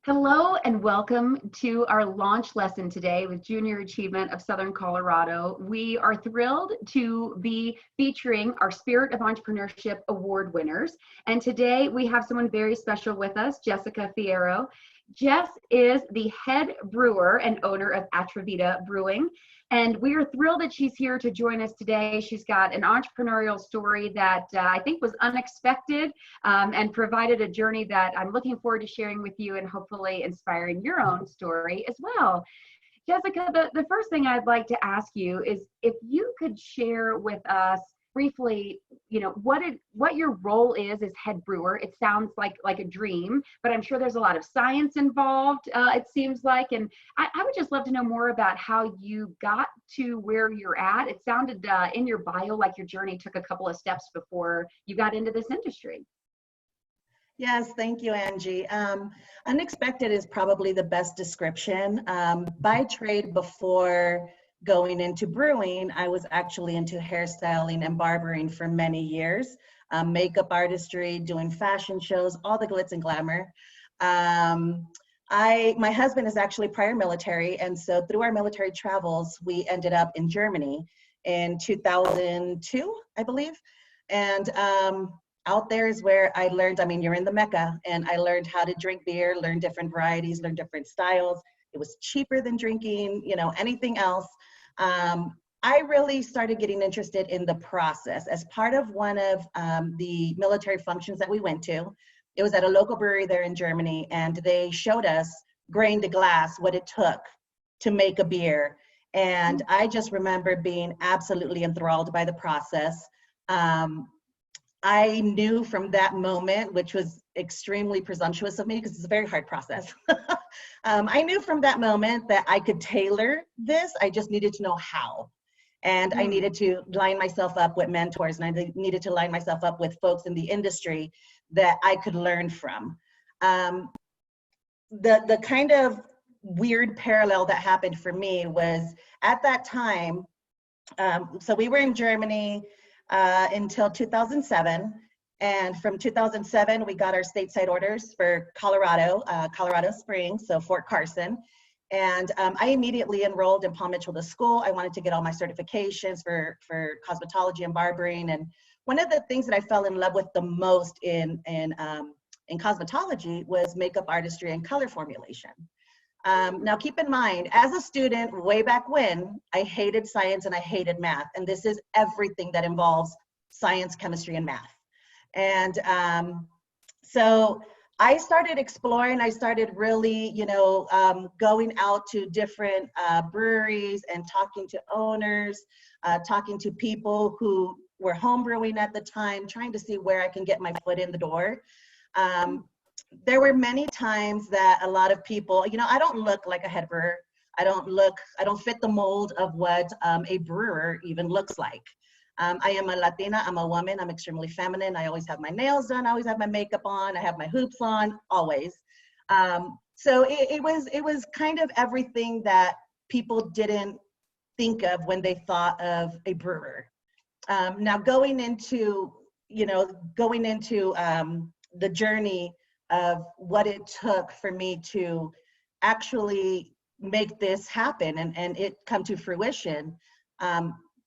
Hello and welcome to our launch lesson today with Junior Achievement of Southern Colorado. We are thrilled to be featuring our Spirit of Entrepreneurship Award winners. And today we have someone very special with us, Jessica Fierro. Jess is the head brewer and owner of Atrevida Brewing. And we are thrilled that she's here to join us today. She's got an entrepreneurial story that I think was unexpected and provided a journey that I'm looking forward to sharing with you and hopefully inspiring your own story as well. Jessica, the first thing I'd like to ask you is if you could share with us briefly, what your role is as head brewer. It sounds like a dream, but I'm sure there's a lot of science involved, it seems like. And I would just love to know more about how you got to where you're at. It sounded in your bio like your journey took a couple of steps before you got into this industry. Yes, thank you, Angie. Unexpected is probably the best description. By trade, before going into brewing, I was actually into hairstyling and barbering for many years, makeup artistry, doing fashion shows, all the glitz and glamour. My husband is actually prior military, and so through our military travels, we ended up in Germany in 2002, I believe. And out there is where I learned, you're in the Mecca, and I learned how to drink beer, learn different varieties, learn different styles. It was cheaper than drinking, anything else. I really started getting interested in the process as part of one of the military functions that we went to. It was at a local brewery there in Germany, and they showed us grain to glass what it took to make a beer. And I just remember being absolutely enthralled by the process. I knew from that moment, which was extremely presumptuous of me because it's a very hard process. I knew from that moment that I could tailor this. I just needed to know how. And I needed to line myself up with mentors, and I needed to line myself up with folks in the industry that I could learn from. The kind of weird parallel that happened for me was at that time, so we were in Germany until 2007. And from 2007, we got our stateside orders for Colorado Springs, so Fort Carson. And I immediately enrolled in Paul Mitchell, the school. I wanted to get all my certifications for cosmetology and barbering. And one of the things that I fell in love with the most in cosmetology was makeup artistry and color formulation. Now keep in mind, as a student way back when, I hated science and I hated math. And this is everything that involves science, chemistry, and math. And so I started exploring. I started really, going out to different breweries and talking to owners, talking to people who were homebrewing at the time, trying to see where I can get my foot in the door. There were many times that a lot of people, I don't look like a head brewer. I don't fit the mold of what a brewer even looks like. I am a Latina, I'm a woman, I'm extremely feminine. I always have my nails done, I always have my makeup on, I have my hoops on, always. So it was kind of everything that people didn't think of when they thought of a brewer. Now going into the journey of what it took for me to actually make this happen and it come to fruition,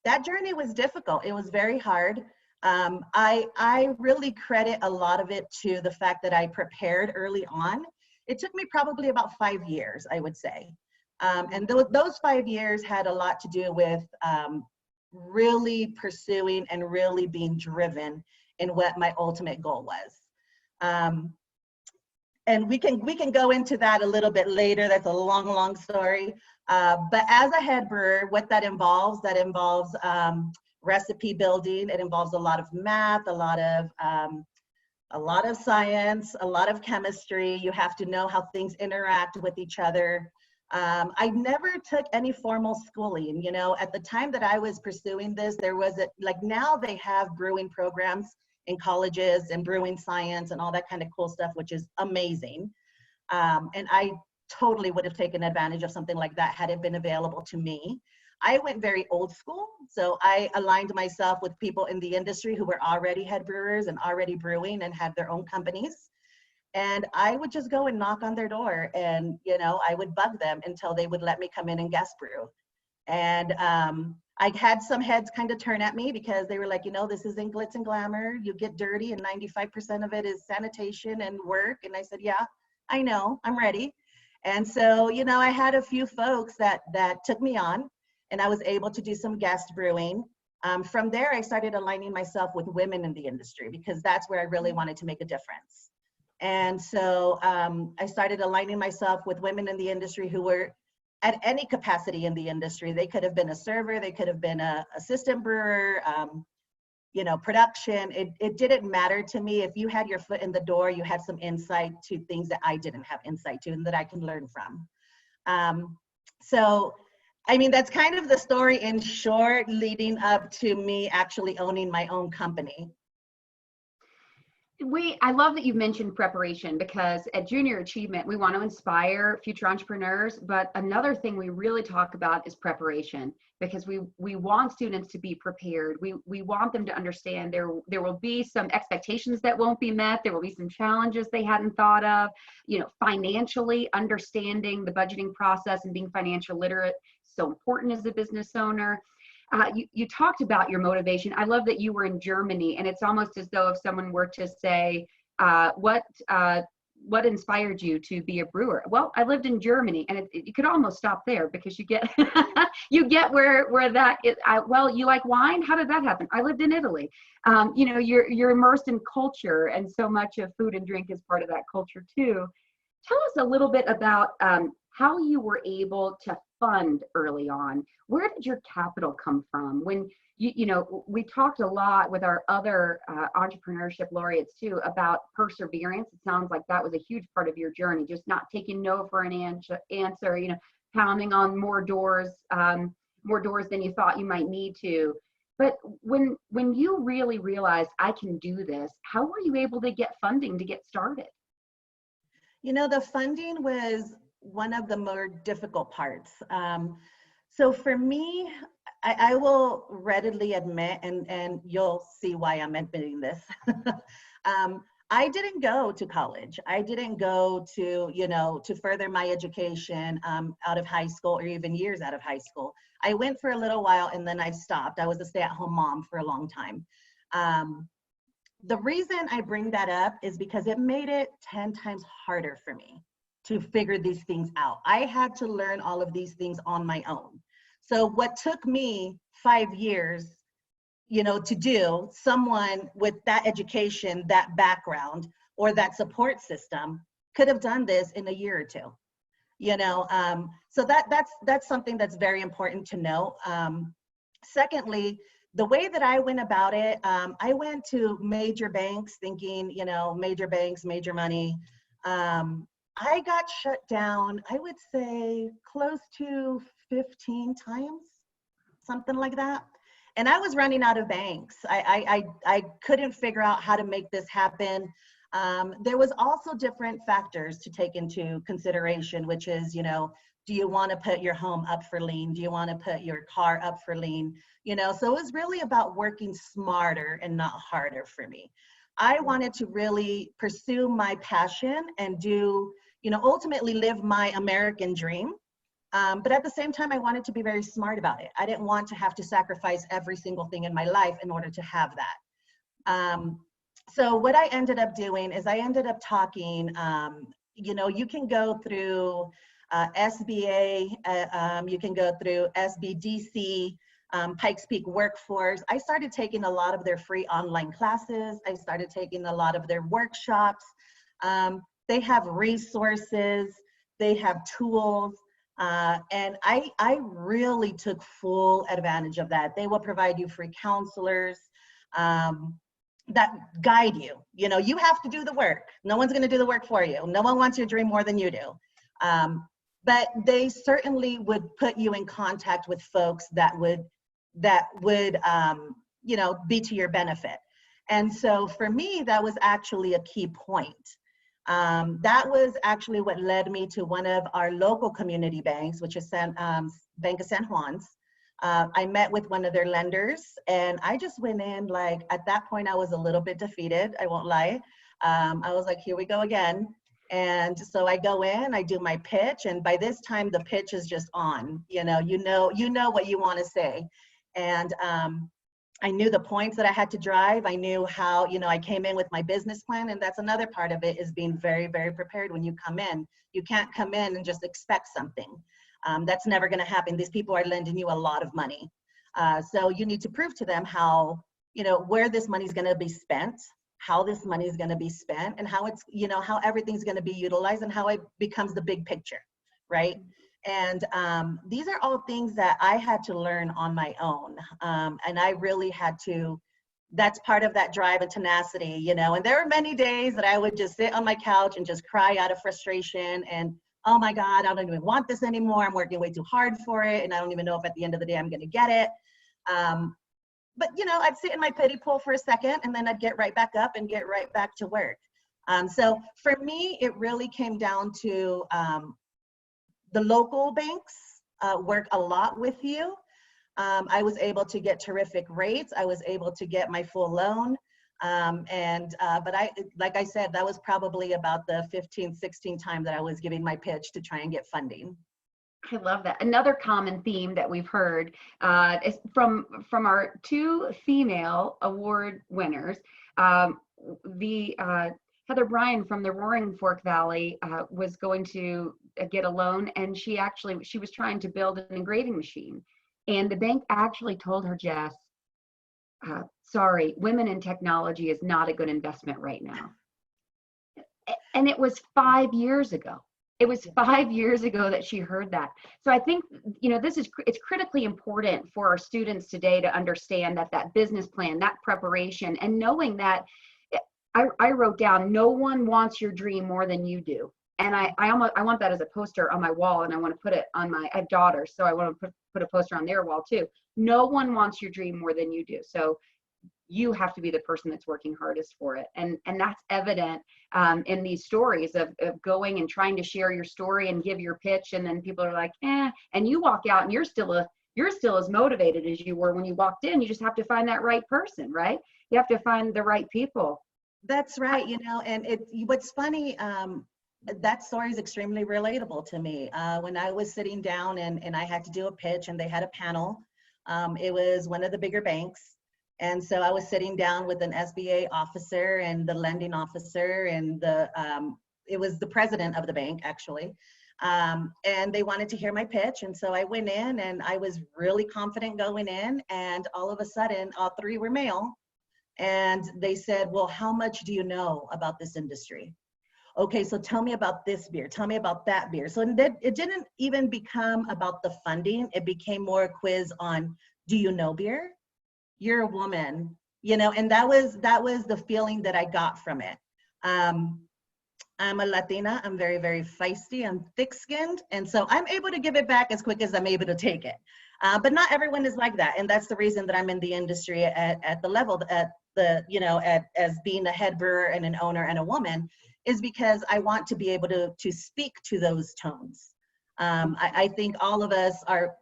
that journey was difficult. It was very hard. I really credit a lot of it to the fact that I prepared early on. It took me probably about 5 years, I would say. And those 5 years had a lot to do with really pursuing and really being driven in what my ultimate goal was. And we can go into that a little bit later. That's a long story. But as a head brewer, what that involves recipe building. It involves a lot of math, a lot of science, a lot of chemistry. You have to know how things interact with each other. I never took any formal schooling. At the time that I was pursuing this, there was now they have brewing programs in colleges and brewing science and all that kind of cool stuff, which is amazing. And I totally would have taken advantage of something like that had it been available to me. I went very old school. So I aligned myself with people in the industry who were already head brewers and already brewing and had their own companies. And I would just go and knock on their door, and, you know, I would bug them until they would let me come in and guest brew. And I had some heads kind of turn at me because they were like, you know, this isn't glitz and glamour. You get dirty and 95% of it is sanitation and work. And I said, yeah, I know, I'm ready. And so, you know, I had a few folks that took me on, and I was able to do some guest brewing. From there, I started aligning myself with women in the industry because that's where I really wanted to make a difference. And so I started aligning myself with women in the industry who were at any capacity in the industry. They could have been a server, they could have been a assistant brewer, you know, production. It didn't matter to me. If you had your foot in the door, you had some insight to things that I didn't have insight to and that I can learn from. So, I mean, that's kind of the story in short, leading up to me actually owning my own company. I love that you mentioned preparation, because at Junior Achievement, we want to inspire future entrepreneurs. But another thing we really talk about is preparation, because we want students to be prepared. We want them to understand there will be some expectations that won't be met. There will be some challenges they hadn't thought of. You know, financially understanding the budgeting process and being financial literate is so important as a business owner. You talked about your motivation. I love that you were in Germany, and it's almost as though if someone were to say, what inspired you to be a brewer? Well, I lived in Germany, and you could almost stop there, because you get you get where that is. Well, you like wine? How did that happen? I lived in Italy. You know, you're immersed in culture, and so much of food and drink is part of that culture too. Tell us a little bit about how you were able to fund early on. Where did your capital come from? When you know, we talked a lot with our other entrepreneurship laureates too about perseverance. It sounds like that was a huge part of your journey, just not taking no for an answer, you know, pounding on more doors than you thought you might need to. But when you really realized, I can do this, how were you able to get funding to get started? You know, the funding was one of the more difficult parts. So for me, I will readily admit, and you'll see why I'm admitting this. I didn't go to college. I didn't go to, you know, to further my education out of high school, or even years out of high school. I went for a little while and then I stopped. I was a stay-at-home mom for a long time. The reason I bring that up is because it made it 10 times harder for me to figure these things out. I had to learn all of these things on my own. So what took me 5 years, you know, to do, someone with that education, that background, or that support system could have done this in a year or two, you know. So that's something that's very important to know. Secondly, the way that I went about it, I went to major banks thinking, you know, major banks, major money. I got shut down, I would say close to 15 times, something like that. And I was running out of banks. I couldn't figure out how to make this happen. There was also different factors to take into consideration, which is, you know, do you want to put your home up for lien? Do you want to put your car up for lien? You know, so it was really about working smarter and not harder for me. I wanted to really pursue my passion and do, you know, ultimately live my American dream. But at the same time, I wanted to be very smart about it. I didn't want to have to sacrifice every single thing in my life in order to have that. So what I ended up doing is I ended up talking, you know, you can go through SBA, you can go through SBDC, Pikes Peak Workforce. I started taking a lot of their free online classes. I started taking a lot of their workshops. They have resources, they have tools. And I really took full advantage of that. They will provide you free counselors that guide you. You know, you have to do the work. No one's going to do the work for you. No one wants your dream more than you do. But they certainly would put you in contact with folks that would you know, be to your benefit. And so for me, that was actually a key point. That was actually what led me to one of our local community banks, which is Bank of San Juan's. I met with one of their lenders, and I just went in, like, at that point I was a little bit defeated, I won't lie. I was like, here we go again. And so I go in, I do my pitch, and by this time the pitch is just on. You know what you want to say. And I knew the points that I had to drive. I knew how, I came in with my business plan, and that's another part of it, is being very, very prepared when you come in. You can't come in and just expect something. That's never going to happen. These people are lending you a lot of money. So you need to prove to them how, where this money is going to be spent, how this money is going to be spent, and how it's, how everything's going to be utilized, and how it becomes the big picture, right? And these are all things that I had to learn on my own. And I really had to, that's part of that drive and tenacity, and there were many days that I would just sit on my couch and just cry out of frustration and, oh my God, I don't even want this anymore. I'm working way too hard for it. And I don't even know if at the end of the day I'm going to get it. But, I'd sit in my pity pool for a second, and then I'd get right back up and get right back to work. So for me, it really came down to the local banks work a lot with you. I was able to get terrific rates. I was able to get my full loan. But like I said, that was probably about the 15th, 16th time that I was giving my pitch to try and get funding. I love that. Another common theme that we've heard is from our two female award winners. Heather Bryan from the Roaring Fork Valley was going to get a loan, and she was trying to build an engraving machine, and the bank actually told her, Jess, sorry, women in technology is not a good investment right now. And it was 5 years ago. It was 5 years ago that she heard that. So I think, it's critically important for our students today to understand that business plan, that preparation, and knowing that I wrote down, no one wants your dream more than you do. And I want that as a poster on my wall, and I want to put it on I have daughters, so I want to put a poster on their wall too. No one wants your dream more than you do. So you have to be the person that's working hardest for it. And that's evident in these stories of going and trying to share your story and give your pitch. And then people are like, and you walk out and you're still as motivated as you were when you walked in. You just have to find that right person, right? You have to find the right people. That's right. And what's funny, that story is extremely relatable to me. When I was sitting down and I had to do a pitch, and they had a panel, it was one of the bigger banks. And so I was sitting down with an SBA officer and the lending officer, and it was the president of the bank, actually. And they wanted to hear my pitch. And so I went in, and I was really confident going in, and all of a sudden, all three were male. And they said, well, how much do you know about this industry? Okay, so tell me about this beer. Tell me about that beer. So it didn't even become about the funding. It became more a quiz on, do you know beer? You're a woman, and that was the feeling that I got from it. I'm a Latina. I'm very, very feisty. I'm thick-skinned. And so I'm able to give it back as quick as I'm able to take it. But not everyone is like that. And that's the reason that I'm in the industry at the level, as being a head brewer and an owner and a woman, is because I want to be able to speak to those tones. I think all of us are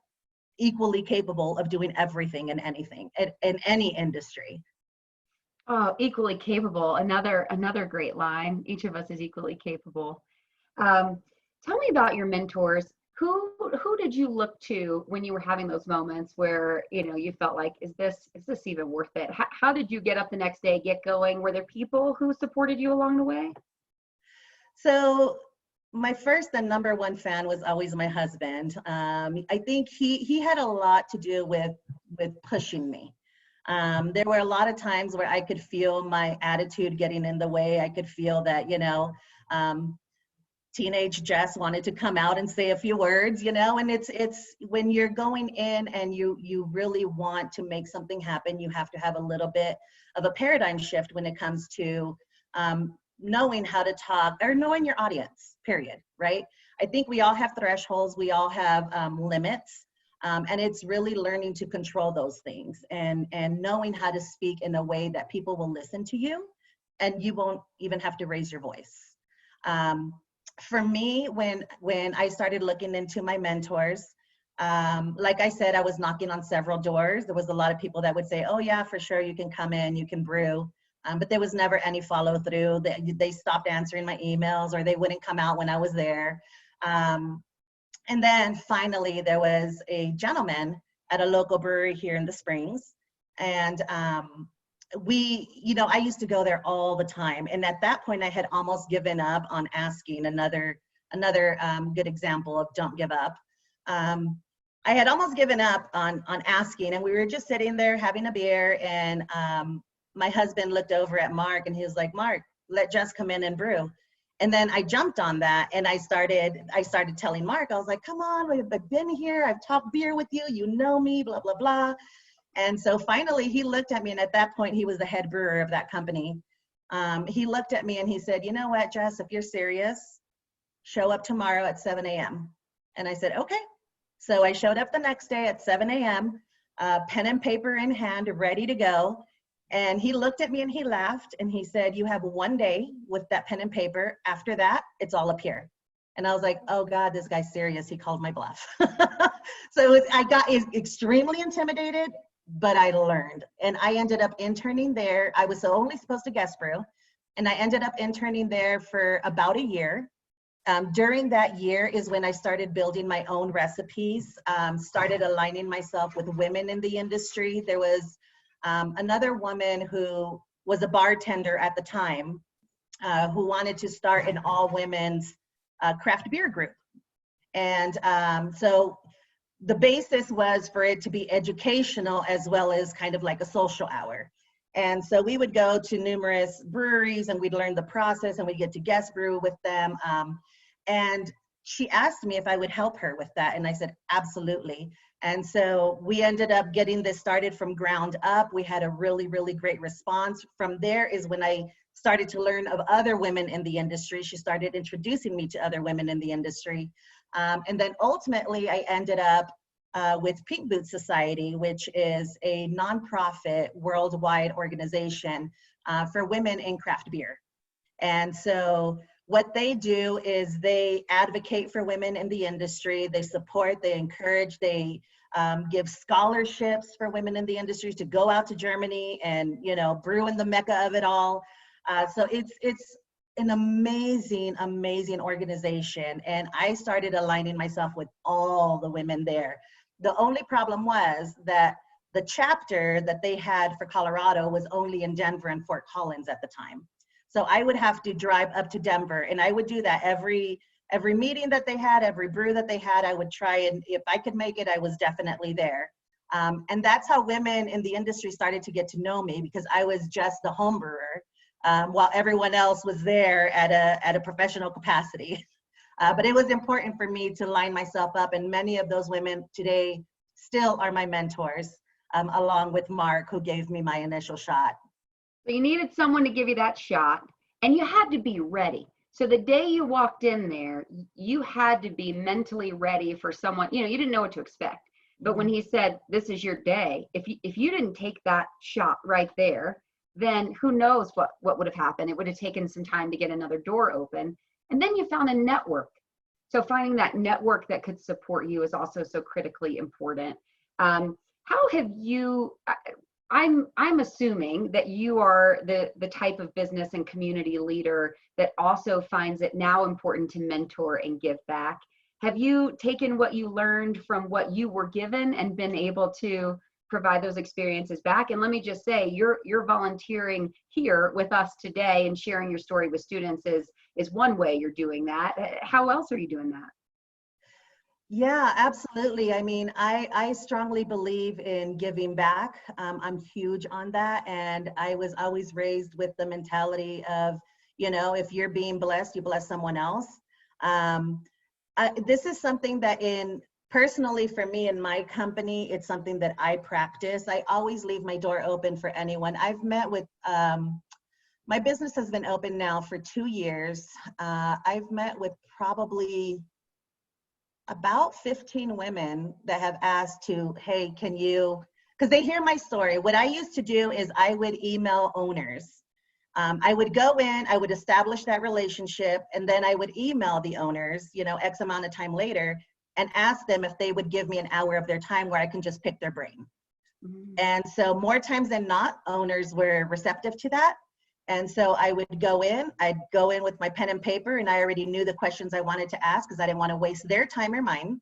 equally capable of doing everything and anything in any industry. Oh, equally capable. Another great line. Each of us is equally capable. Tell me about your mentors. Who did you look to when you were having those moments where you felt like, is this even worth it? How did you get up the next day, get going? Were there people who supported you along the way? So my first and number one fan was always my husband. I think he had a lot to do with pushing me. There were a lot of times where I could feel my attitude getting in the way. I could feel that, teenage Jess wanted to come out and say a few words, and it's when you're going in and you really want to make something happen, you have to have a little bit of a paradigm shift when it comes to knowing how to talk, or knowing your audience, period, right? I think we all have thresholds, we all have limits, and it's really learning to control those things and knowing how to speak in a way that people will listen to you and you won't even have to raise your voice. For me, when I started looking into my mentors, like I said, I was knocking on several doors. There was a lot of people that would say, oh yeah, for sure, you can come in, you can brew. But there was never any follow through. They stopped answering my emails, or they wouldn't come out when I was there. And then finally, there was a gentleman at a local brewery here in the Springs. And I used to go there all the time. And at that point, I had almost given up on asking. Another good example of don't give up. I had almost given up on asking, and we were just sitting there having a beer, and my husband looked over at Mark, and he was like, "Mark, let Jess come in and brew." And then I jumped on that, and I started telling Mark, I was like, "Come on, I've been here, I've talked beer with you, you know me, blah, blah, blah." And so finally he looked at me, and at that point he was the head brewer of that company. He looked at me and he said, "You know what, Jess, if you're serious, show up tomorrow at 7 a.m. And I said, "Okay." So I showed up the next day at 7 a.m., pen and paper in hand, ready to go. And he looked at me and he laughed and he said, "You have one day with that pen and paper. After that, it's all up here." And I was like, "Oh God, this guy's serious." He called my bluff. So I got extremely intimidated, but I learned. And I ended up interning there. I was only supposed to guest brew. And I ended up interning there for about a year. During that year is when I started building my own recipes, started aligning myself with women in the industry. There was another woman who was a bartender at the time who wanted to start an all women's craft beer group. And so the basis was for it to be educational as well as kind of like a social hour. And so we would go to numerous breweries and we'd learn the process and we'd get to guest brew with them. And she asked me if I would help her with that. And I said, absolutely. And so we ended up getting this started from ground up. We had a really, really great response. From there is when I started to learn of other women in the industry. She started introducing me to other women in the industry. And then ultimately I ended up with Pink Boot Society, which is a nonprofit worldwide organization for women in craft beer. And so what they do is they advocate for women in the industry. They support, they encourage, they give scholarships for women in the industry to go out to Germany and, brew in the mecca of it all. So it's an amazing, amazing organization. And I started aligning myself with all the women there. The only problem was that the chapter that they had for Colorado was only in Denver and Fort Collins at the time. So I would have to drive up to Denver, and I would do that every meeting that they had, every brew that they had. I would try, and if I could make it, I was definitely there. And that's how women in the industry started to get to know me, because I was just the home brewer, while everyone else was there at a professional capacity. But it was important for me to line myself up, and many of those women today still are my mentors, along with Mark, who gave me my initial shot. So you needed someone to give you that shot, and you had to be ready. So the day you walked in there, you had to be mentally ready for someone, you didn't know what to expect. But when he said, "This is your day," if you didn't take that shot right there, then who knows what would have happened. It would have taken some time to get another door open. And then you found a network. So finding that network that could support you is also so critically important. How have you, I'm assuming that you are the type of business and community leader that also finds it now important to mentor and give back. Have you taken what you learned from what you were given and been able to provide those experiences back? And let me just say, you're volunteering here with us today and sharing your story with students is one way you're doing that. How else are you doing that? Yeah, absolutely. I mean, I strongly believe in giving back. I'm huge on that. And I was always raised with the mentality of, if you're being blessed, you bless someone else. This is something that personally for me in my company, it's something that I practice. I always leave my door open for anyone. I've met with, my business has been open now for 2 years. I've met with probably about 15 women that have asked to, "Hey, can you," because they hear my story. What I used to do is I would email owners. I would go in, I would establish that relationship, and then I would email the owners, X amount of time later, and ask them if they would give me an hour of their time where I can just pick their brain. Mm-hmm. And so more times than not, owners were receptive to that. And so I'd go in with my pen and paper, and I already knew the questions I wanted to ask because I didn't want to waste their time or mine.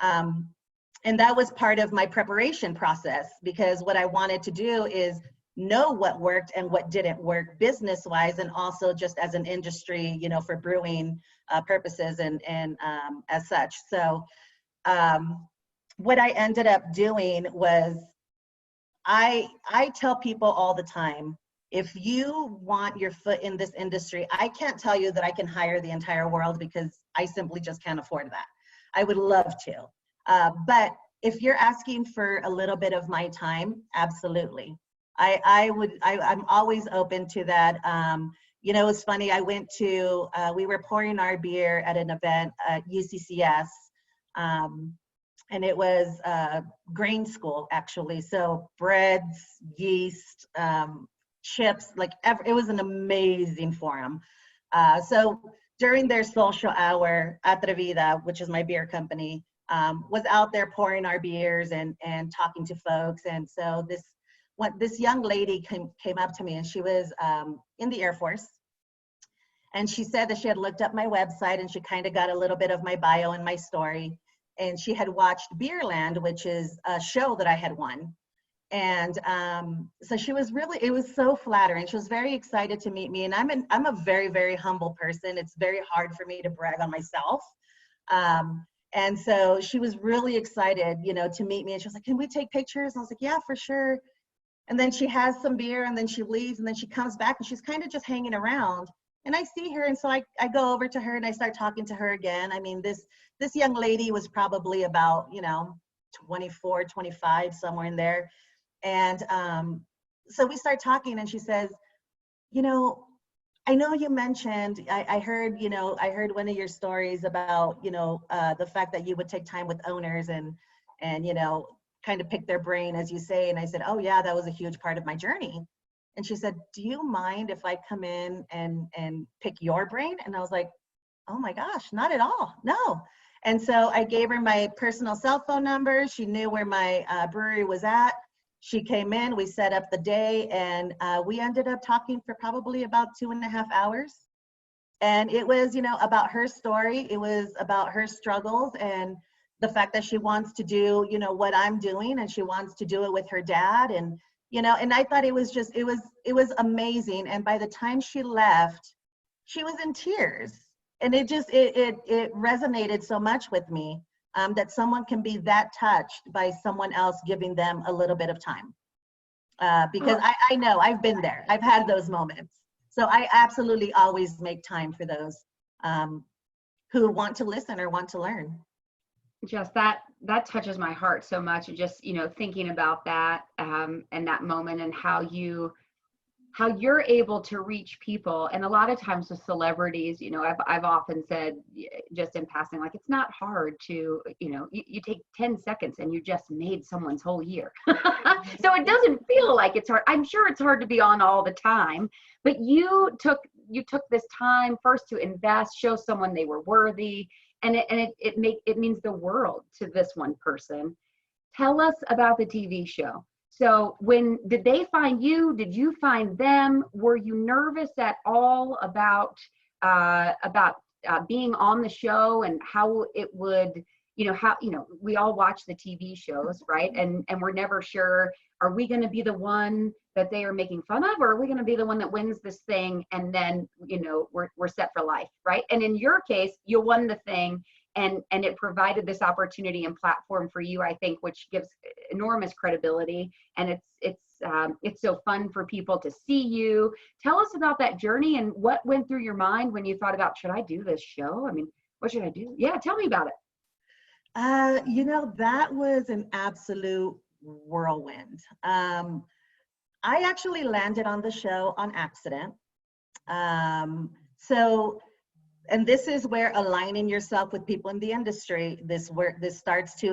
And that was part of my preparation process, because what I wanted to do is know what worked and what didn't work business-wise, and also just as an industry, you know, for brewing purposes and as such. So what I ended up doing was, I tell people all the time, if you want your foot in this industry, I can't tell you that I can hire the entire world, because I simply just can't afford that. I would love to. But if you're asking for a little bit of my time, absolutely. I'm always open to that. You know, it's funny, I went to, we were pouring our beer at an event at UCCS, and it was grain school, actually. So breads, yeast, chips, like it was an amazing forum. So during their social hour, Atrevida, which is my beer company, was out there pouring our beers and talking to folks. And so this young lady came up to me, and she was in the Air Force. And she said that she had looked up my website, and she kind of got a little bit of my bio and my story. And she had watched BEERLAND, which is a show that I had won. And so she was really, it was so flattering. She was very excited to meet me. And I'm a very, very humble person. It's very hard for me to brag on myself. And so she was really excited, you know, to meet me. And she was like, can we take pictures? And I was like, yeah, for sure. And then she has some beer, and then she leaves, and then she comes back, and she's kind of just hanging around. And I see her, and so I go over to her, and I start talking to her again. I mean, this young lady was probably about, you know, 24, 25, somewhere in there. And so we start talking, and she says, you know, I know you mentioned, I heard, you know, I heard one of your stories about, you know, the fact that you would take time with owners and, you know, kind of pick their brain, as you say. And I said, oh yeah, that was a huge part of my journey. And she said, do you mind if I come in and pick your brain? And I was like, oh my gosh, not at all, no. And so I gave her my personal cell phone number. She knew where my brewery was at. She came in, we set up the day, and we ended up talking for probably about 2.5 hours. And it was, you know, about her story. It was about her struggles and the fact that she wants to do, you know, what I'm doing, and she wants to do it with her dad. And, you know, and I thought it was just, it was amazing. And by the time she left, she was in tears. And it just, it resonated so much with me. That someone can be that touched by someone else giving them a little bit of time. Because I know, I've been there. I've had those moments. So I absolutely always make time for those who want to listen or want to learn. Jess, that touches my heart so much. And just, you know, thinking about that and that moment, and how you're able to reach people. And a lot of times with celebrities, you know, I've often said, just in passing, like, it's not hard to, you know, you take 10 seconds and you just made someone's whole year. So it doesn't feel like it's hard. I'm sure it's hard to be on all the time, but you took this time first to invest, show someone they were worthy, and it means the world to this one person. Tell us about the TV show. So when did they find you? Did you find them? Were you nervous at all about being on the show, and how it would, you know, how, you know, we all watch the TV shows, right? And we're never sure, are we going to be the one that they are making fun of, or are we going to be the one that wins this thing, and then, you know, we're set for life, right? And in your case, you won the thing. And it provided this opportunity and platform for you, I think, which gives enormous credibility. And it's so fun for people to see you. Tell us about that journey, and what went through your mind when you thought about, should I do this show? I mean, what should I do? Yeah, tell me about it. You know, that was an absolute whirlwind. I actually landed on the show on accident. And this is where aligning yourself with people in the industry,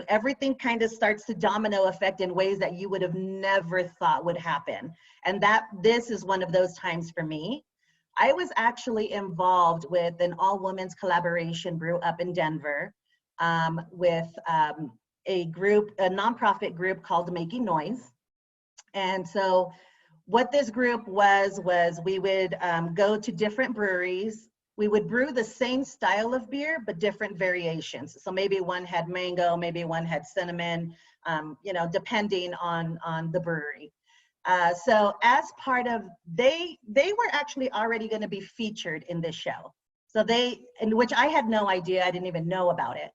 everything kind of starts to domino effect in ways that you would have never thought would happen. And this is one of those times for me. I was actually involved with an all-women's collaboration brew up in Denver with a nonprofit group called Making Noise. And so what this group was we would go to different breweries. We would brew the same style of beer, but different variations. So maybe one had mango, maybe one had cinnamon, you know, depending on the brewery. So as part of, they were actually already going to be featured in this show. So in which I had no idea, I didn't even know about it.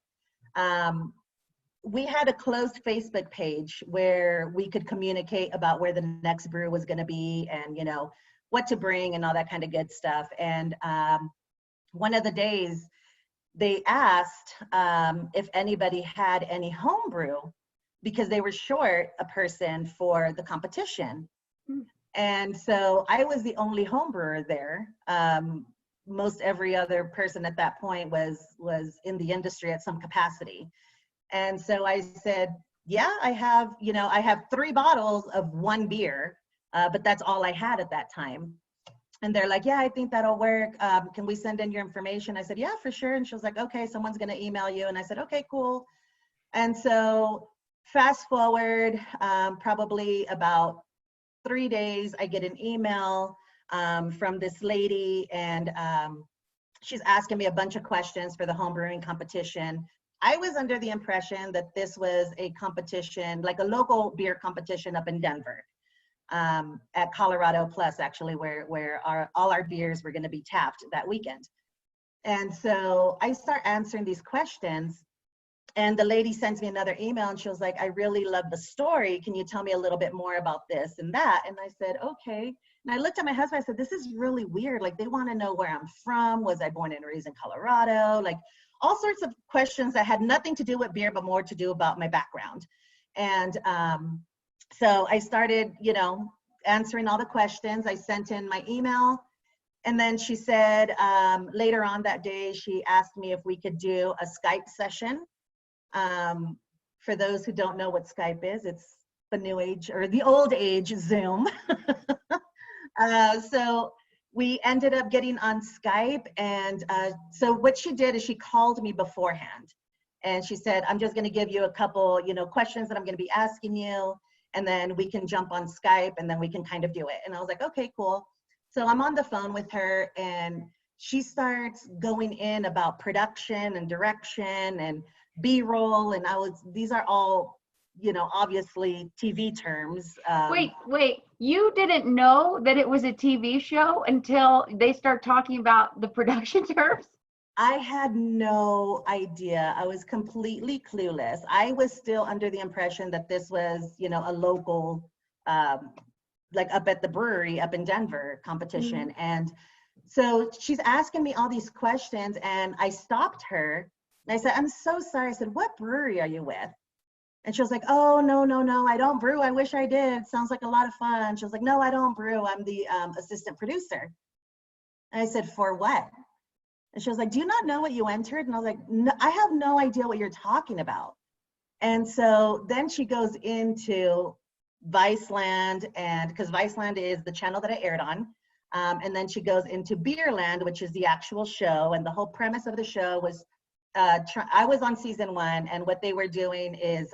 We had a closed Facebook page where we could communicate about where the next brew was going to be and, you know, what to bring and all that kind of good stuff. And one of the days they asked if anybody had any homebrew because they were short a person for the competition. And so I was the only homebrewer there. Most every other person at that point was in the industry at some capacity. And so I said, yeah, I have 3 bottles of one beer, but that's all I had at that time. And they're like, yeah, I think that'll work. Can we send in your information? I said, yeah, for sure. And she was like, okay, someone's going to email you. And I said, okay, cool. And so fast forward, probably about 3 days, I get an email from this lady, and she's asking me a bunch of questions for the home brewing competition. I was under the impression that this was a competition, like a local beer competition up in Denver, at Colorado Plus, actually, where all our beers were going to be tapped that weekend. And so I start answering these questions, and the lady sends me another email, and she was like, I really love the story. Can you tell me a little bit more about this and that? And I said, okay. And I looked at my husband, I said, this is really weird. Like, they want to know where I'm from. Was I born and raised in Colorado? Like, all sorts of questions that had nothing to do with beer, but more to do about my background. And so I started, you know, answering all the questions. I sent in my email. And then she said, later on that day, she asked me if we could do a Skype session. For those who don't know what Skype is, it's the new age or the old age Zoom. So we ended up getting on Skype, and so what she did is she called me beforehand, and she said, I'm just going to give you a couple, you know, questions that I'm going to be asking you, and then we can jump on Skype, and then we can kind of do it. And I was like, okay, cool. So I'm on the phone with her, and she starts going in about production and direction and B-roll, and these are all, you know, obviously TV terms. Wait, you didn't know that it was a TV show until they start talking about the production terms? I had no idea. I was completely clueless. I was still under the impression that this was, you know, a local, like up at the brewery up in Denver competition. Mm-hmm. And so she's asking me all these questions, and I stopped her and I said, I'm so sorry. I said, what brewery are you with? And she was like, oh, no, I don't brew. I wish I did. Sounds like a lot of fun. She was like, no, I don't brew. I'm the assistant producer. And I said, for what? And she was like, do you not know what you entered? And I was like, no, I have no idea what you're talking about. And so then she goes into VICELAND, and because VICELAND is the channel that I aired on. And then she goes into BEERLAND, which is the actual show. And the whole premise of the show was, I was on season 1, and what they were doing is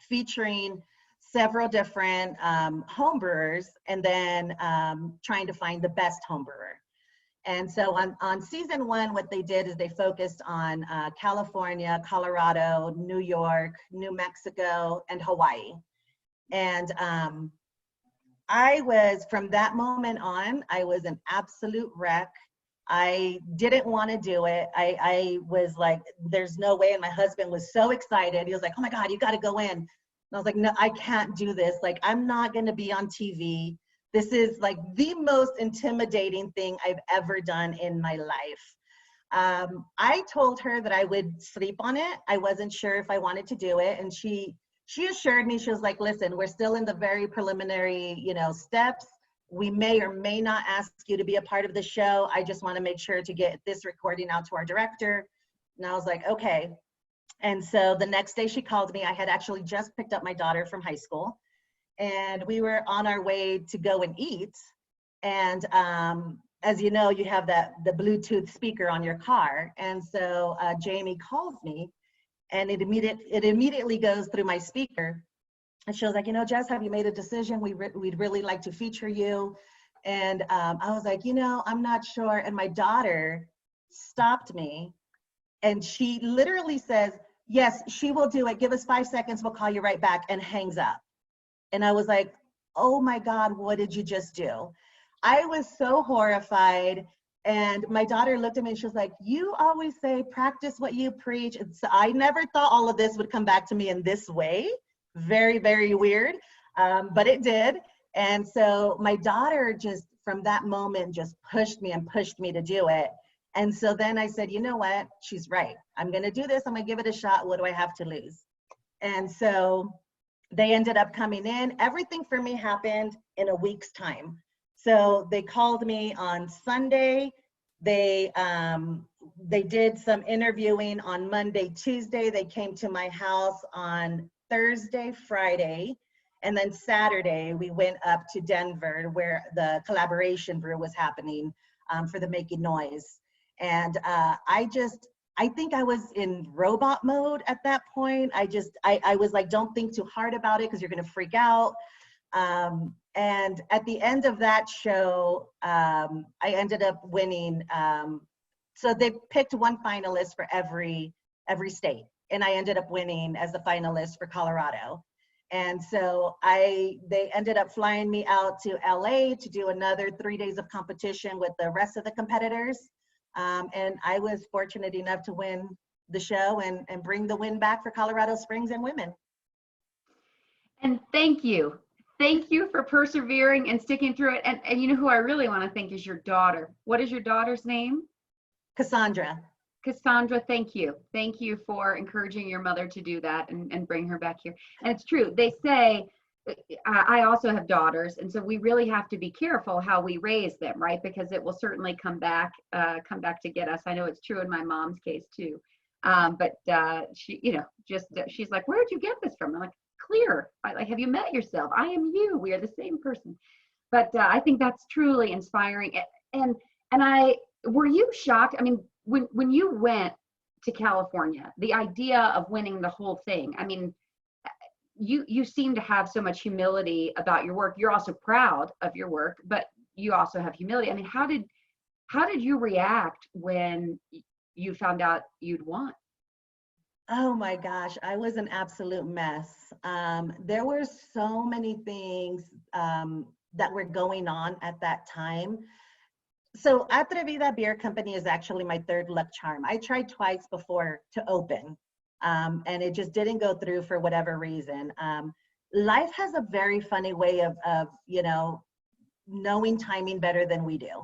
featuring several different homebrewers, and then trying to find the best homebrewer. And so on season 1, what they did is they focused on California, Colorado, New York, New Mexico, and Hawaii. And I was, from that moment on, I was an absolute wreck. I didn't want to do it. I was like, there's no way. And my husband was so excited. He was like, oh my God, you got to go in. And I was like, no, I can't do this. Like, I'm not going to be on TV. This is like the most intimidating thing I've ever done in my life. I told her that I would sleep on it. I wasn't sure if I wanted to do it. And she assured me, she was like, listen, we're still in the very preliminary, you know, steps. We may or may not ask you to be a part of the show. I just want to make sure to get this recording out to our director. And I was like, okay. And so the next day she called me. I had actually just picked up my daughter from high school, and we were on our way to go and eat. And as you know, you have the Bluetooth speaker on your car. And so Jamie calls me, and it immediately goes through my speaker. And she was like, you know, Jess, have you made a decision? We'd really like to feature you. And I was like, you know, I'm not sure. And my daughter stopped me, and she literally says, yes, she will do it. Give us 5 seconds. We'll call you right back, and hangs up. And I was like, oh my God, what did you just do? I was so horrified. And my daughter looked at me and she was like, you always say, practice what you preach. And so I never thought all of this would come back to me in this way. Very, very weird, but it did. And so my daughter just, from that moment, just pushed me to do it. And so then I said, you know what? She's right. I'm going to do this. I'm going to give it a shot. What do I have to lose? And so they ended up coming in. Everything for me happened in a week's time. So they called me on Sunday. They did some interviewing on Monday, Tuesday. They came to my house on Thursday, Friday, and then Saturday we went up to Denver where the collaboration brew was happening for the Making Noise. And I think I was in robot mode at that point. I was like, don't think too hard about it because you're going to freak out. And at the end of that show, I ended up winning. So they picked one finalist for every state. And I ended up winning as the finalist for Colorado. And so they ended up flying me out to LA to do another 3 days of competition with the rest of the competitors. And I was fortunate enough to win the show and bring the win back for Colorado Springs and women. And thank you. Thank you for persevering and sticking through it. And you know who I really want to thank is your daughter. What is your daughter's name? Cassandra. Cassandra, thank you. Thank you for encouraging your mother to do that and bring her back here. And it's true. They say, I also have daughters, and so we really have to be careful how we raise them, right? Because it will certainly come back to get us. I know it's true in my mom's case too. But she, you know, she's like, where did you get this from? I'm like, clear. Like, have you met yourself? I am you. We are the same person. But I think that's truly inspiring. And were you shocked? I mean, when you went to California, the idea of winning the whole thing, I mean, you seem to have so much humility about your work. You're also proud of your work, but you also have humility. I mean, how did you react when you found out you'd won? Oh my gosh, I was an absolute mess. There were so many things that were going on at that time. So Atrevida Beer Company is actually my third luck charm. I tried twice before to open, and it just didn't go through for whatever reason. Life has a very funny way of you know, knowing timing better than we do.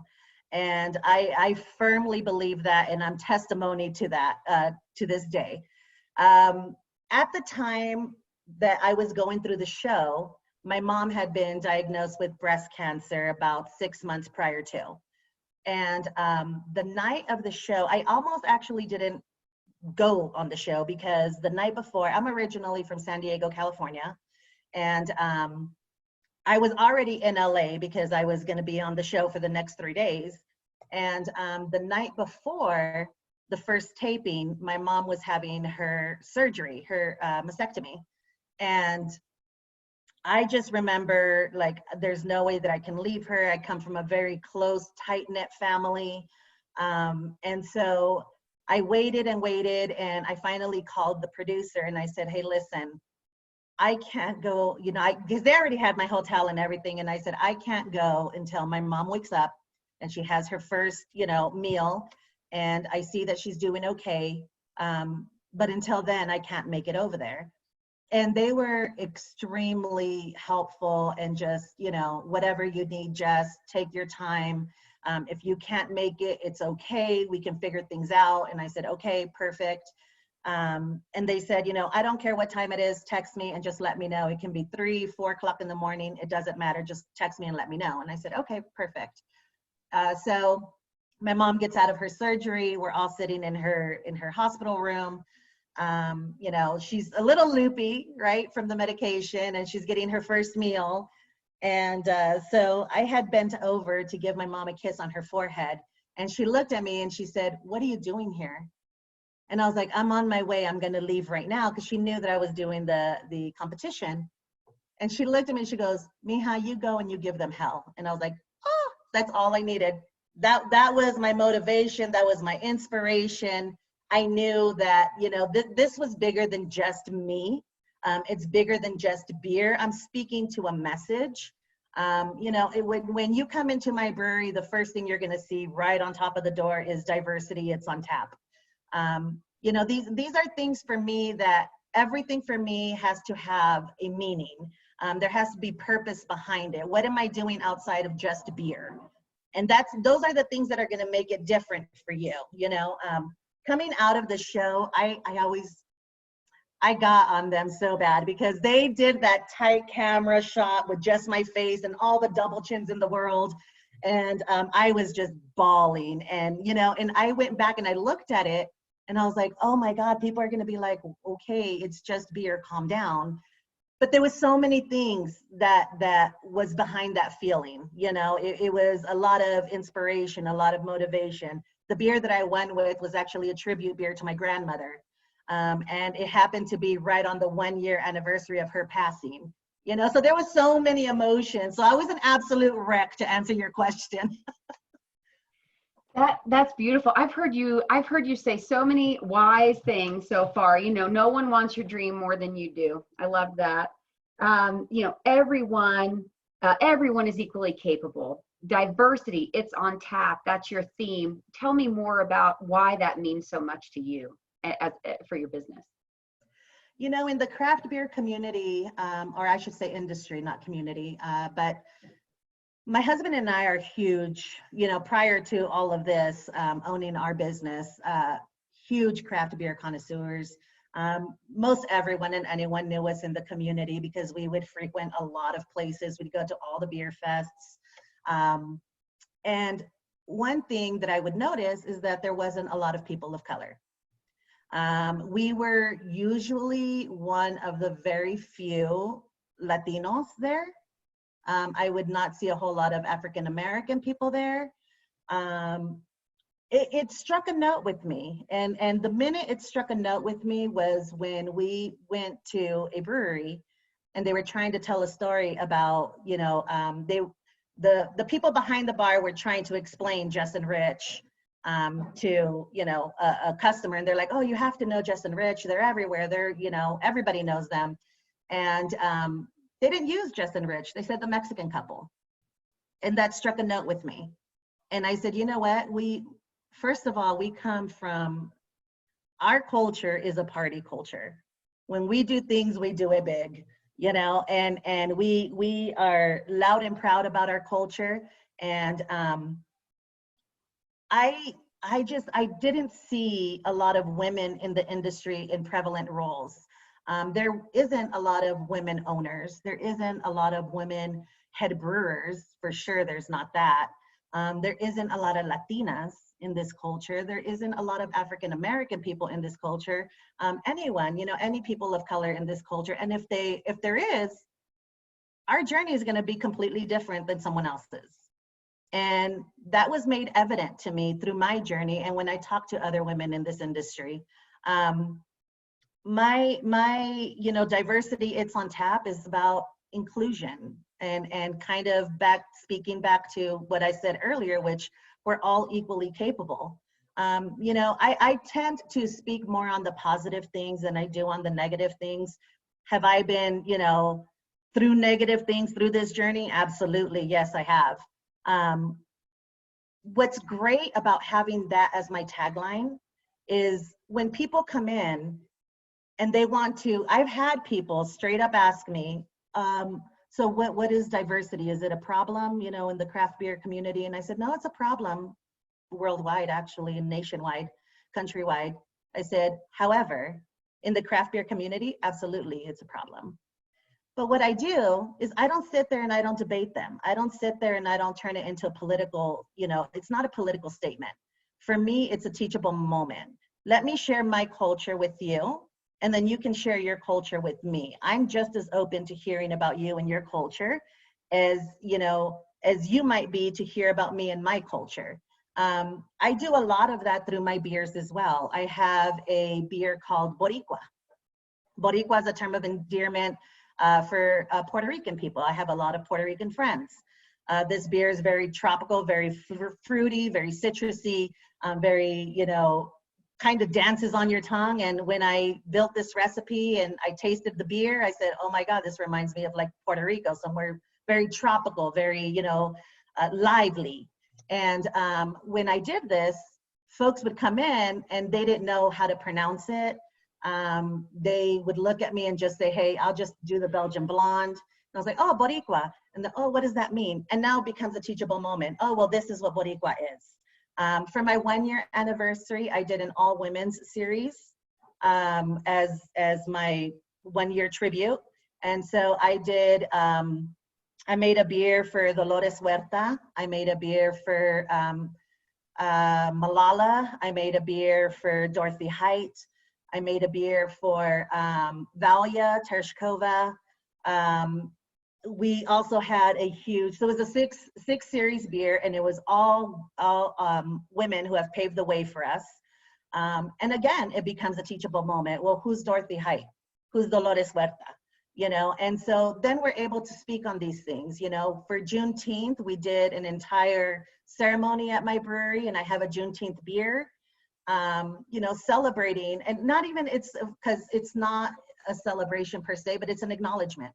And I firmly believe that, and I'm testimony to that to this day. At the time that I was going through the show, my mom had been diagnosed with breast cancer about 6 months prior to. And the night of the show, I almost actually didn't go on the show because the night before, I'm originally from San Diego, California. And I was already in LA because I was going to be on the show for the next 3 days. And the night before the first taping, my mom was having her surgery, her mastectomy. And I just remember, like, there's no way that I can leave her. I come from a very close, tight-knit family. And so I waited and waited, and I finally called the producer and I said, hey, listen, I can't go, you know, because they already had my hotel and everything. And I said, I can't go until my mom wakes up and she has her first, you know, meal. And I see that she's doing okay. But until then, I can't make it over there. And they were extremely helpful and just, you know, whatever you need, Jess, take your time. If you can't make it, it's okay. We can figure things out. And I said, okay, perfect. And they said, you know, I don't care what time it is, text me and just let me know. It can be 3, 4 o'clock in the morning. It doesn't matter. Just text me and let me know. And I said, okay, perfect. So my mom gets out of her surgery. We're all sitting in her hospital room. You know, she's a little loopy, right, from the medication, and she's getting her first meal. And so I had bent over to give my mom a kiss on her forehead. And she looked at me and she said, what are you doing here? And I was like, I'm on my way. I'm going to leave right now, because she knew that I was doing the competition. And she looked at me and she goes, Mija, you go and you give them hell. And I was like, oh, that's all I needed. That was my motivation. That was my inspiration. I knew that, you know, this was bigger than just me. It's bigger than just beer. I'm speaking to a message. You know, when you come into my brewery, the first thing you're going to see right on top of the door is diversity. It's on tap. You know, these are things for me that everything for me has to have a meaning. There has to be purpose behind it. What am I doing outside of just beer? And those are the things that are going to make it different for you. You know, coming out of the show, I got on them so bad because they did that tight camera shot with just my face and all the double chins in the world. And I was just bawling. And, you know, and I went back and I looked at it and I was like, oh my God, people are going to be like, okay, it's just beer, calm down. But there was so many things that was behind that feeling. You know, it was a lot of inspiration, a lot of motivation. The beer that I went with was actually a tribute beer to my grandmother. And it happened to be right on the 1-year anniversary of her passing. You know, so there was so many emotions. So I was an absolute wreck, to answer your question. That's beautiful. I've heard you say so many wise things so far. You know, no one wants your dream more than you do. I love that. You know, everyone is equally capable. Diversity, it's on tap. That's your theme. Tell me more about why that means so much to you for your business. You know, in the craft beer community, or I should say industry, not community, but my husband and I are huge, you know, prior to all of this, owning our business, huge craft beer connoisseurs. Most everyone and anyone knew us in the community because we would frequent a lot of places. We'd go to all the beer fests. And one thing that I would notice is that there wasn't a lot of people of color. We were usually one of the very few Latinos there. I would not see a whole lot of African-American people there. It struck a note with me. And the minute it struck a note with me was when we went to a brewery and they were trying to tell a story about, you know, the people behind the bar were trying to explain Jess and Rich to, you know, a customer. And they're like, oh, you have to know Jess and Rich. They're everywhere. They're, you know, everybody knows them. And they didn't use Jess and Rich. They said the Mexican couple. And that struck a note with me. And I said, you know what? First of all, we come from, our culture is a party culture. When we do things, we do it big, you know, and we are loud and proud about our culture. And I didn't see a lot of women in the industry in prevalent roles. There isn't a lot of women owners. There isn't a lot of women head brewers, for sure there's not that. There isn't a lot of Latinas in this culture. There isn't a lot of African-American people in this culture. Anyone, you know, any people of color in this culture. And if there is, our journey is gonna be completely different than someone else's. And that was made evident to me through my journey. And when I talk to other women in this industry, my you know, diversity, it's on tap, is about inclusion and kind of speaking back to what I said earlier, which we're all equally capable. You know, I tend to speak more on the positive things than I do on the negative things. Have I been, you know, through negative things through this journey? Absolutely, yes, I have. What's great about having that as my tagline is when people come in and they want to, I've had people straight up ask me, so what is diversity? Is it a problem, you know, in the craft beer community? And I said, no, it's a problem worldwide, actually, and nationwide, countrywide. I said, however, in the craft beer community, absolutely, it's a problem. But what I do is I don't sit there and I don't debate them. I don't sit there and I don't turn it into a political, you know, it's not a political statement. For me, it's a teachable moment. Let me share my culture with you, and then you can share your culture with me. I'm just as open to hearing about you and your culture as, you know, as you might be to hear about me and my culture. I do a lot of that through my beers as well. I have a beer called Boricua. Boricua is a term of endearment. for Puerto Rican people. I have a lot of Puerto Rican friends. This beer is very tropical, very fruity, very citrusy, very, you know, kind of dances on your tongue. And when I built this recipe and I tasted the beer, I said, oh my God, this reminds me of like Puerto Rico, somewhere very tropical, very, you know, lively. And when I did this, folks would come in and they didn't know how to pronounce it. They would look at me and just say, hey, I'll just do the Belgian blonde. And I was like, oh, Boricua. And then, oh, what does that mean? And now it becomes a teachable moment. Oh, well, this is what Boricua is. For my 1-year anniversary, I did an all women's series as my 1-year tribute. And so I did, I made a beer for Dolores Huerta. I made a beer for Malala. I made a beer for Dorothy Height. I made a beer for Valia Tereshkova. We also had a huge, so it was a six series beer, and it was all women who have paved the way for us. And again, it becomes a teachable moment. Well, who's Dorothy Height? Who's Dolores Huerta? You know, and so then we're able to speak on these things. You know, for Juneteenth, we did an entire ceremony at my brewery, and I have a Juneteenth beer, you know, celebrating, and not even, it's because it's not a celebration per se, but it's an acknowledgement.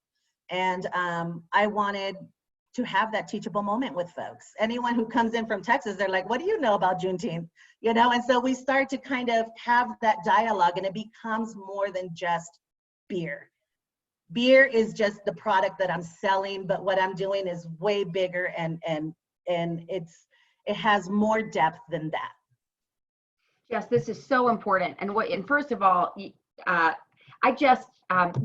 And I wanted to have that teachable moment with folks. Anyone who comes in from Texas, they're like, what do you know about Juneteenth? You know, and so we start to kind of have that dialogue, and it becomes more than just beer. Beer is just the product that I'm selling, but what I'm doing is way bigger, and it has more depth than that. Yes, this is so important. And first of all, we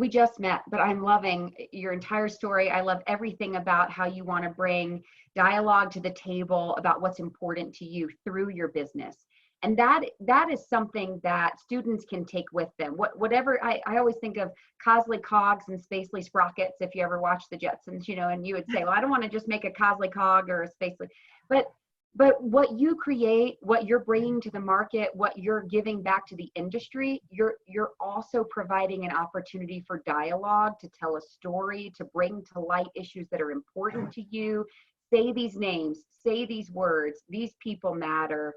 just met, but I'm loving your entire story. I love everything about how you want to bring dialogue to the table about what's important to you through your business. And that is something that students can take with them. Whatever, I always think of Cosley Cogs and Spacely Sprockets, if you ever watch the Jetsons, you know, and you would say, well, I don't want to just make a Cosley Cog or a Spacely, but what you create, what you're bringing to the market, what you're giving back to the industry, you're also providing an opportunity for dialogue, to tell a story, to bring to light issues that are important to you. Say these names, say these words, these people matter,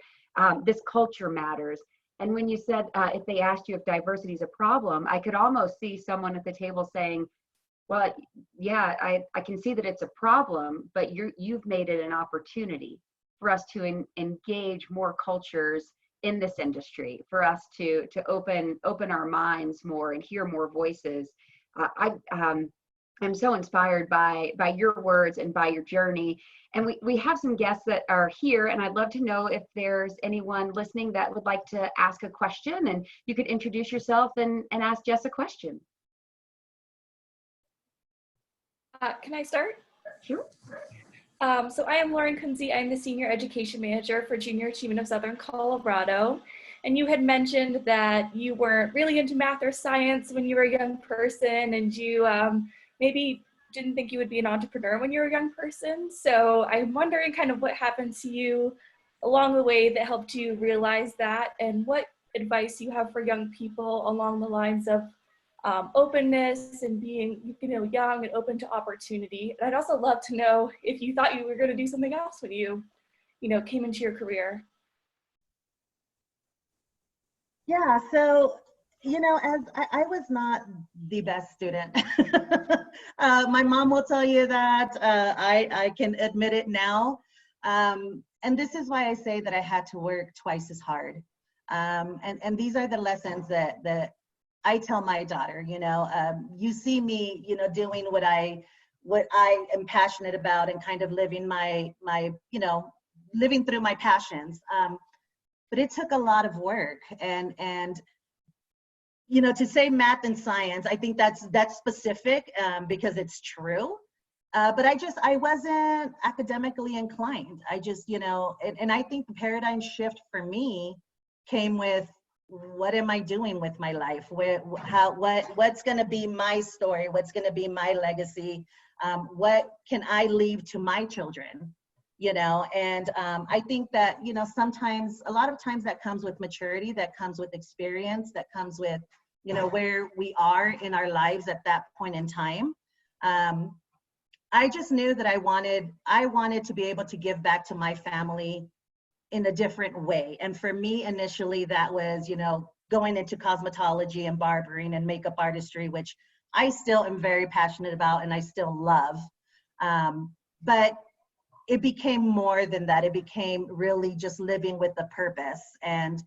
this culture matters. And when you said, if they asked you if diversity is a problem, I could almost see someone at the table saying, well, yeah, I can see that it's a problem, but you've made it an opportunity for us to engage more cultures in this industry, for us to open our minds more and hear more voices. I'm so inspired by your words and by your journey. And we have some guests that are here, and I'd love to know if there's anyone listening that would like to ask a question, and you could introduce yourself and ask Jess a question. Can I start? Sure. So I am Lauren Kunze. I'm the Senior Education Manager for Junior Achievement of Southern Colorado. And you had mentioned that you weren't really into math or science when you were a young person, and you maybe didn't think you would be an entrepreneur when you were a young person. So I'm wondering kind of what happened to you along the way that helped you realize that, and what advice you have for young people along the lines of openness and being, you know, young and open to opportunity. And I'd also love to know if you thought you were going to do something else when you know, came into your career. Yeah, so, you know, as I was not the best student. My mom will tell you that. I can admit it now. And this is why I say that I had to work twice as hard. And these are the lessons that I tell my daughter. You know, you see me, you know, doing what I am passionate about, and kind of living my you know, living through my passions. But it took a lot of work, and you know, to say math and science, I think that's specific because it's true. But I wasn't academically inclined. I just, you know, and I think the paradigm shift for me came with, what am I doing with my life? What's going to be my story? What's going to be my legacy? What can I leave to my children? You know, and I think that, you know, a lot of times that comes with maturity, that comes with experience, that comes with you know, where we are in our lives at that point in time, I just knew that I wanted to be able to give back to my family in a different way. And for me, initially, that was, you know, going into cosmetology and barbering and makeup artistry, which I still am very passionate about and I still love. But it became more than that. It became really just living with a purpose. And,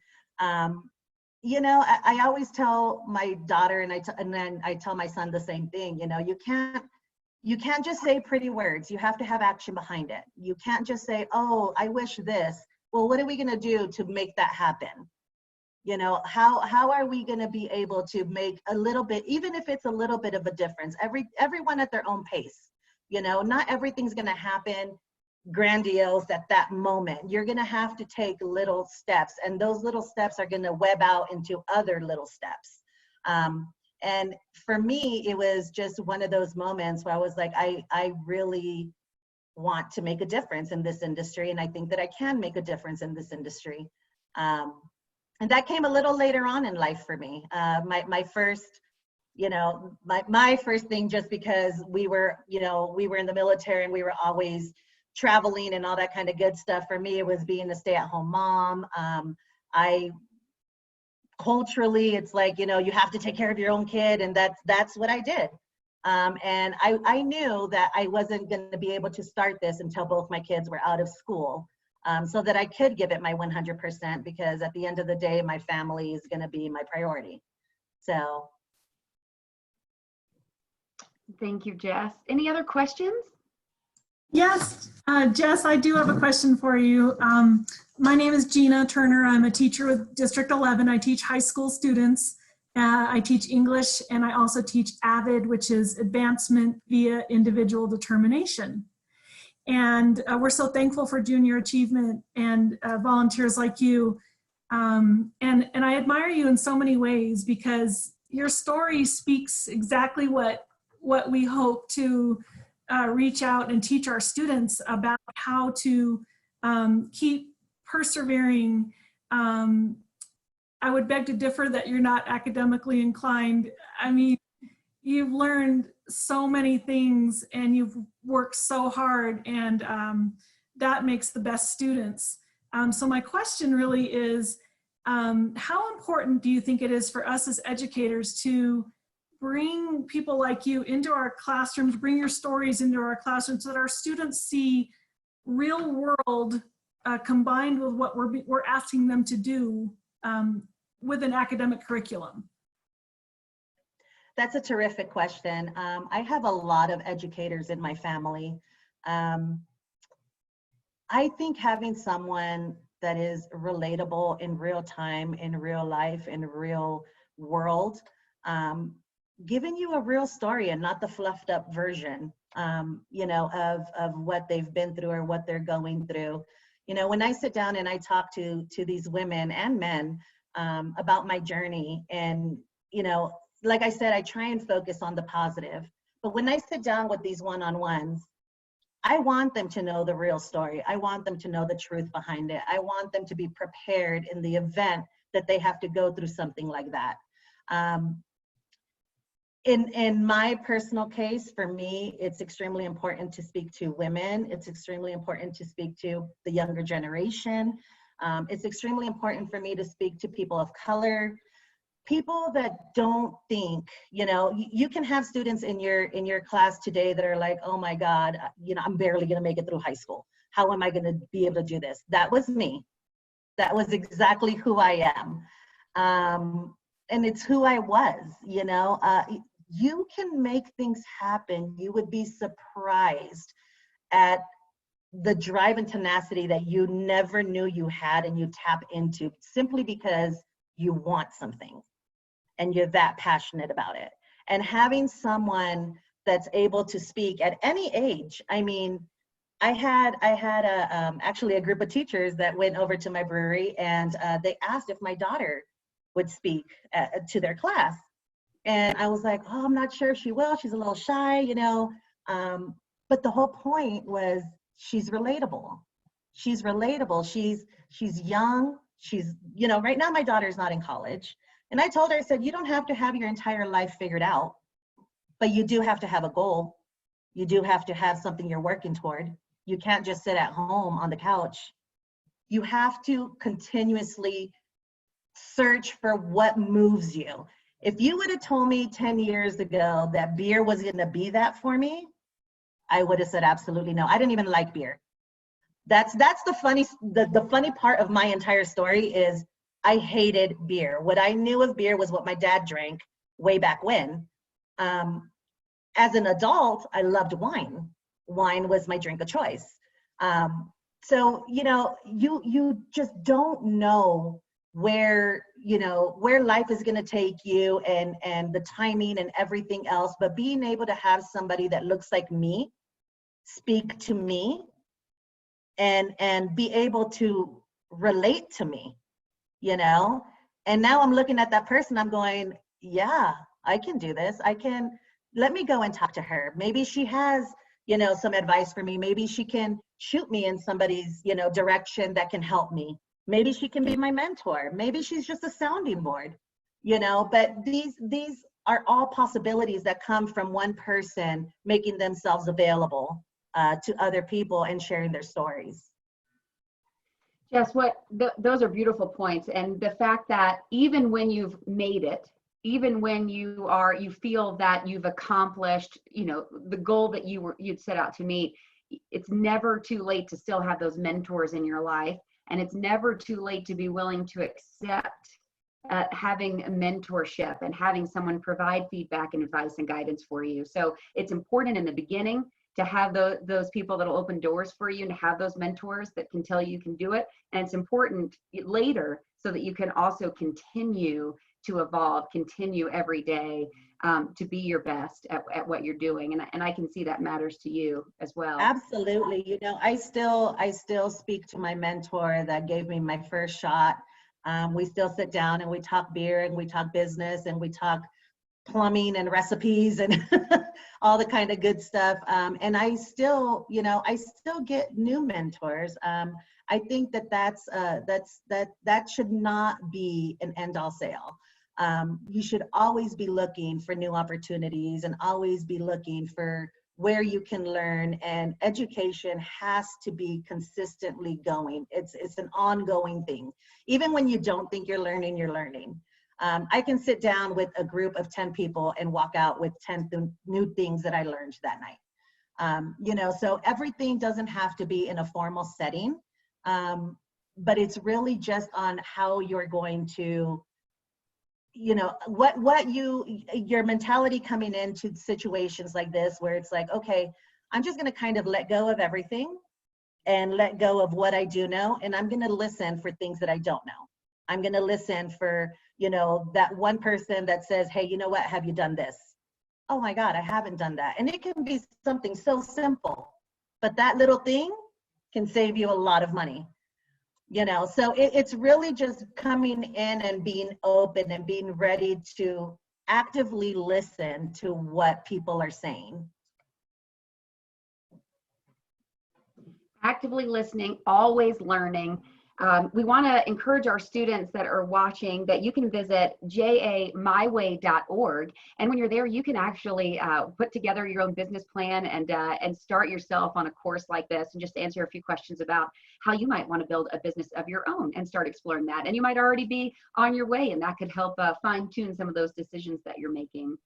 you know, I always tell my daughter, and then I tell my son the same thing, you know, you can't just say pretty words. You have to have action behind it. You can't just say, oh, I wish this. Well, what are we gonna do to make that happen? You know, how are we gonna be able to make a little bit, even if it's a little bit of a difference, everyone at their own pace. You know, not everything's gonna happen grandiose at that moment. You're gonna have to take little steps, and those little steps are gonna web out into other little steps. And for me, it was just one of those moments where I was like, I really want to make a difference in this industry, and I think that I can make a difference in this industry. And that came a little later on in life for me. My first, you know, my first thing, just because we were, you know, we were in the military and we were always traveling and all that kind of good stuff. For me, it was being a stay-at-home mom. Culturally, it's like, you know, you have to take care of your own kid, and that's what I did. And I knew that I wasn't going to be able to start this until both my kids were out of school, so that I could give it my 100%, because at the end of the day, my family is going to be my priority. So. Thank you, Jess. Any other questions? Yes, Jess, I do have a question for you. My name is Gina Turner. I'm a teacher with District 11. I teach high school students. I teach English, and I also teach AVID, which is Advancement via Individual Determination. And we're so thankful for junior achievement and volunteers like you. And I admire you in so many ways, because your story speaks exactly what we hope to reach out and teach our students about, how to keep persevering. I would beg to differ that you're not academically inclined. I mean, you've learned so many things and you've worked so hard, and that makes the best students. So my question really is, how important do you think it is for us as educators to bring people like you into our classrooms, bring your stories into our classrooms, so that our students see real world combined with what we're asking them to do with an academic curriculum? That's a terrific question. I have a lot of educators in my family. I think having someone that is relatable in real time, in real life, in real world, giving you a real story and not the fluffed up version, you know, of what they've been through or what they're going through. You know, when I sit down and I talk to these women and men about my journey, and, you know, like I said, I try and focus on the positive. But when I sit down with these one-on-ones, I want them to know the real story. I want them to know the truth behind it. I want them to be prepared in the event that they have to go through something like that. In my personal case, for me, it's extremely important to speak to women. It's extremely important to speak to the younger generation. It's extremely important for me to speak to people of color, people that don't think, you know, you can have students in your class today that are like, oh my God, you know, I'm barely gonna make it through high school. How am I gonna be able to do this? That was me. That was exactly who I am. And it's who I was, you know. You can make things happen. You would be surprised at the drive and tenacity that you never knew you had, and you tap into simply because you want something and you're that passionate about it. And having someone that's able to speak at any age. I mean, I had actually a group of teachers that went over to my brewery, and they asked if my daughter would speak to their class. And I was like, oh, I'm not sure if she will. She's a little shy, you know. But the whole point was, she's relatable. She's relatable. She's young. She's, you know, right now my daughter's not in college. And I told her, I said, you don't have to have your entire life figured out, but you do have to have a goal. You do have to have something you're working toward. You can't just sit at home on the couch. You have to continuously search for what moves you. If you would have told me 10 years ago that beer was going to be that for me, I would have said absolutely no. I didn't even like beer. That's the funny part of my entire story is I hated beer. What I knew of beer was what my dad drank way back when. As an adult, I loved wine. Wine was my drink of choice. So, you know, you just don't know where life is going to take you and the timing and everything else, but being able to have somebody that looks like me speak to me and be able to relate to me, you know. And now I'm looking at that person, I'm going, yeah, I can do this. Let me go and talk to her. Maybe she has, you know, some advice for me. Maybe she can shoot me in somebody's, you know, direction that can help me. Maybe she can be my mentor. Maybe she's just a sounding board, you know. But these are all possibilities that come from one person making themselves available to other people and sharing their stories. Jess, those are beautiful points. And the fact that even when you've made it, even when you feel that you've accomplished, you know, the goal that you'd set out to meet, it's never too late to still have those mentors in your life. And it's never too late to be willing to accept having a mentorship and having someone provide feedback and advice and guidance for you. So it's important in the beginning to have those people that'll open doors for you and to have those mentors that can tell you can do it. And it's important later so that you can also continue to evolve, continue every day to be your best at what you're doing. And I can see that matters to you as well. Absolutely. You know, I still speak to my mentor that gave me my first shot. We still sit down and we talk beer and we talk business and we talk plumbing and recipes and all the kind of good stuff. And I still get new mentors. I think that should not be an end-all sale. You should always be looking for new opportunities and always be looking for where you can learn, and education has to be consistently going. It's an ongoing thing. Even when you don't think you're learning, you're learning. I can sit down with a group of 10 people and walk out with 10 new things that I learned that night. You know, so everything doesn't have to be in a formal setting, but it's really just on how you're going to, you know, your mentality coming into situations like this, where it's like, okay, I'm just going to kind of let go of everything and let go of what I do know. And I'm going to listen for things that I don't know. I'm going to listen for, you know, that one person that says, hey, you know what, have you done this? Oh my God, I haven't done that. And it can be something so simple, but that little thing can save you a lot of money. You know, so it's really just coming in and being open and being ready to actively listen to what people are saying. Actively listening, always learning. We want to encourage our students that are watching that you can visit jamyway.org. And when you're there, you can actually put together your own business plan and start yourself on a course like this and just answer a few questions about how you might want to build a business of your own and start exploring that. And you might already be on your way, and that could help fine tune some of those decisions that you're making.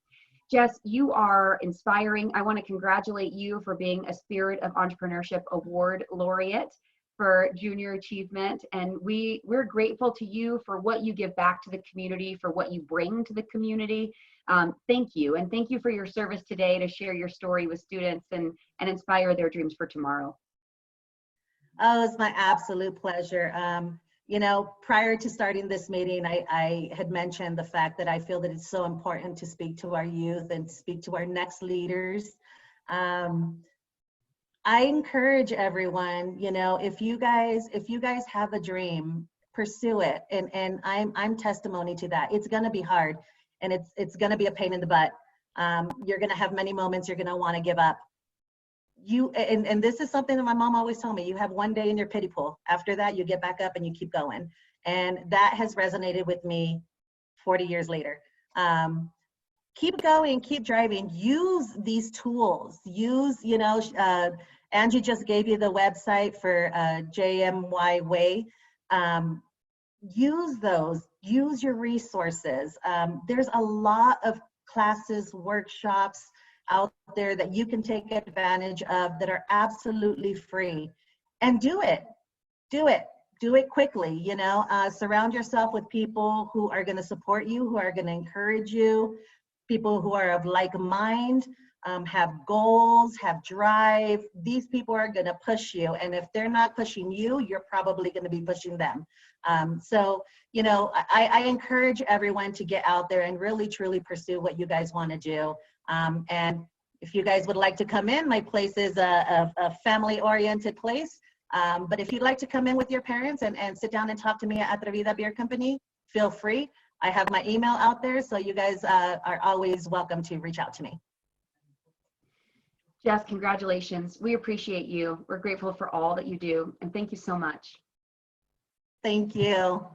Jess, you are inspiring. I want to congratulate you for being a Spirit of Entrepreneurship Award laureate for junior achievement, and we're grateful to you for what you give back to the community, for what you bring to the community. Thank you, and thank you for your service today to share your story with students and inspire their dreams for tomorrow. Oh, it's my absolute pleasure. You know, prior to starting this meeting, I had mentioned the fact that I feel that it's so important to speak to our youth and speak to our next leaders. I encourage everyone, you know, if you guys have a dream, pursue it. And I'm testimony to that. It's going to be hard, and it's going to be a pain in the butt. You're going to have many moments you're going to want to give up. And this is something that my mom always told me, you have one day in your pity pool. After that, you get back up and you keep going. And that has resonated with me 40 years later. Keep going, keep driving, use these tools, Angie just gave you the website for JMY Way. Use those, use your resources. There's a lot of classes, workshops out there that you can take advantage of that are absolutely free. And do it quickly, surround yourself with people who are gonna support you, who are gonna encourage you, people who are of like mind, have goals, have drive. These people are gonna push you. And if they're not pushing you, you're probably gonna be pushing them. I encourage everyone to get out there and really, truly pursue what you guys wanna do. And if you guys would like to come in, my place is a family-oriented place. But if you'd like to come in with your parents and sit down and talk to me at Atrevida Beer Company, feel free. I have my email out there, so you guys are always welcome to reach out to me. Jess, congratulations. We appreciate you. We're grateful for all that you do, and thank you so much. Thank you.